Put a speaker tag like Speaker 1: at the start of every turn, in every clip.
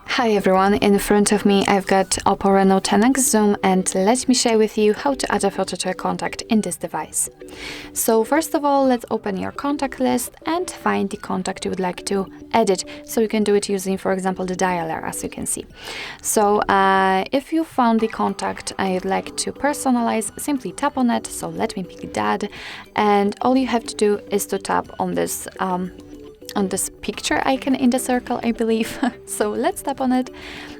Speaker 1: Hi everyone, in front of me I've got Oppo Reno 10X Zoom, and let me share with you how to add a photo to a contact in this device. So first of all, let's open your contact list and find the contact you would like to edit. So you can do it using, for example, the dialer, as you can see. So if you found the contact I'd like to personalize, simply tap on it. So let me pick that, and all you have to do is to tap on this picture icon in the circle, I believe. So let's tap on it,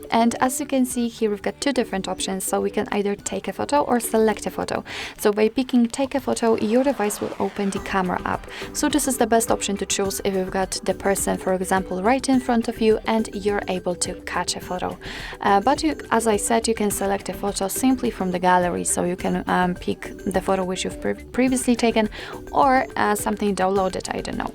Speaker 1: and as you can see here, we've got two different options. So we can either take a photo or select a photo. So by picking take a photo, your device will open the camera app. So this is the best option to choose if you've got the person, for example, right in front of you and you're able to catch a photo. But as I said, you can select a photo simply from the gallery. So you can pick the photo which you've previously taken, or something downloaded, I don't know.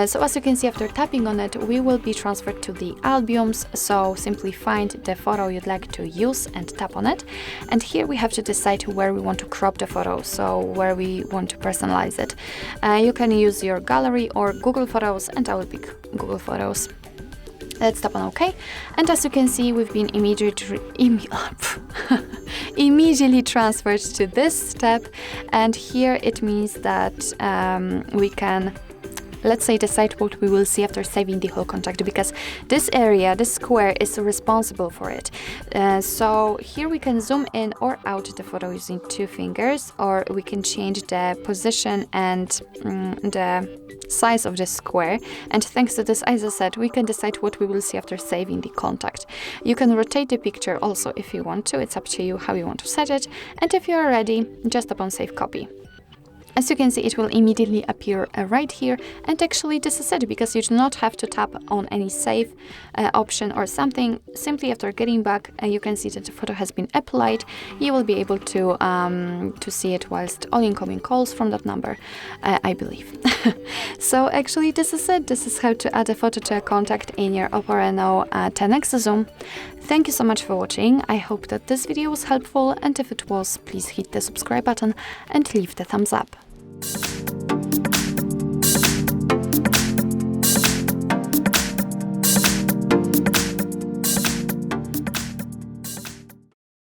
Speaker 1: So as you can see, after tapping on it, we will be transferred to the albums. So simply find the photo you'd like to use and tap on it. And here we have to decide where we want to crop the photo, so where we want to personalize it. You can use your gallery or Google Photos, and I will pick Google Photos. Let's tap on OK, and as you can see, we've been immediately transferred to this step, and here it means that we can, let's say, decide what we will see after saving the whole contact, because this area, this square, is responsible for it. So here we can zoom in or out the photo using two fingers, or we can change the position and the size of the square. And thanks to this, as I said, we can decide what we will see after saving the contact. You can rotate the picture also if you want to. It's up to you how you want to set it. And if you are ready, just tap on Save Copy. As you can see, it will immediately appear right here, and actually this is it, because you do not have to tap on any save option or something. Simply after getting back, you can see that the photo has been applied. You will be able to see it whilst all incoming calls from that number, I believe. So actually this is it. This is how to add a photo to a contact in your Oppo Reno 10X Zoom. Thank you so much for watching. I hope that this video was helpful, and if it was, please hit the subscribe button and leave the thumbs up.